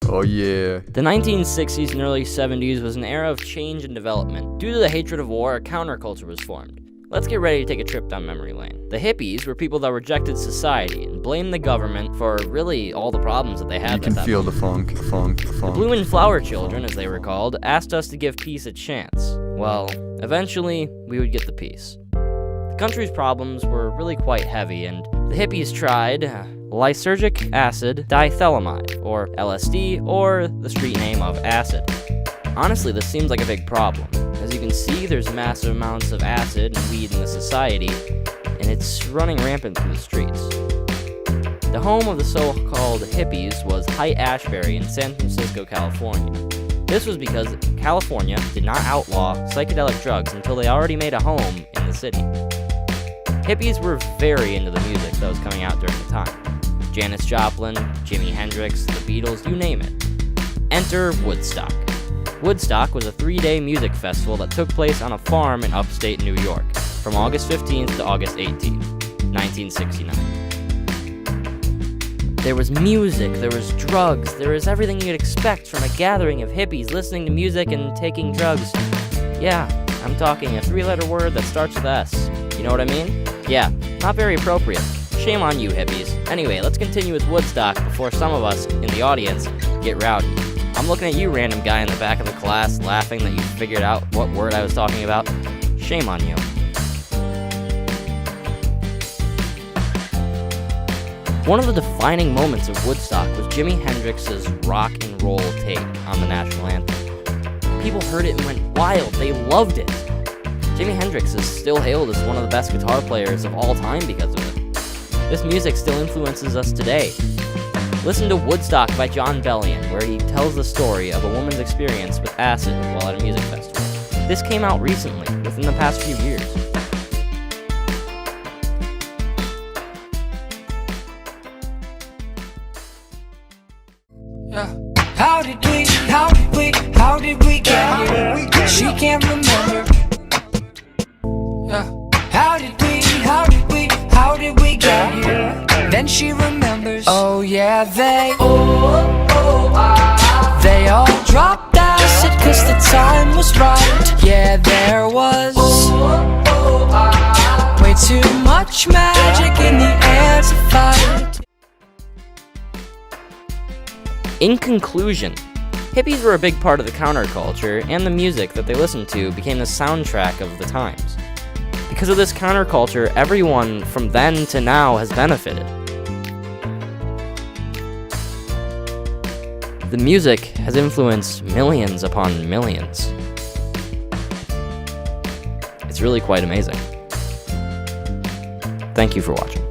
Oh yeah. The 1960s and early 70s was an era of change and development. Due to the hatred of war, a counterculture was formed. Let's get ready to take a trip down memory lane. The hippies were people that rejected society and blamed the government for really all the problems that they had. You can feel the funk. The Blue and Flower Children, as they were called, asked us to give peace a chance. Well, eventually, we would get the peace. The country's problems were really quite heavy, and the hippies tried lysergic acid diethylamide, or LSD, or the street name of acid. Honestly, this seems like a big problem. As you can see, there's massive amounts of acid and weed in the society, and it's running rampant through the streets. The home of the so-called hippies was Haight-Ashbury in San Francisco, California. This was because California did not outlaw psychedelic drugs until they already made a home in the city. Hippies were very into the music that was coming out during the time. Janis Joplin, Jimi Hendrix, the Beatles, you name it. Enter Woodstock. Woodstock was a 3-day music festival that took place on a farm in upstate New York from August 15th to August 18th, 1969. There was music, there was drugs, there was everything you'd expect from a gathering of hippies listening to music and taking drugs. Yeah, I'm talking a 3-letter word that starts with S. You know what I mean? Yeah, not very appropriate. Shame on you, hippies. Anyway, let's continue with Woodstock before some of us in the audience get rowdy. I'm looking at you, random guy in the back of the class, laughing that you figured out what word I was talking about. Shame on you. One of the defining moments of Woodstock was Jimi Hendrix's rock and roll take on the national anthem. People heard it and went wild. They loved it. Jimi Hendrix is still hailed as one of the best guitar players of all time because of it. This music still influences us today. Listen to Woodstock by John Bellion, where he tells the story of a woman's experience with acid while at a music festival. This came out recently, within the past few years. How did we get here? She can't remember. How did we get here? Then she remembers. Oh yeah, they all dropped acid 'cause the time was right. Yeah, there was way too much magic in the air to fight. In conclusion, hippies were a big part of the counterculture, and the music that they listened to became the soundtrack of the times. Because of this counterculture, everyone from then to now has benefited. The music has influenced millions upon millions. It's really quite amazing. Thank you for watching.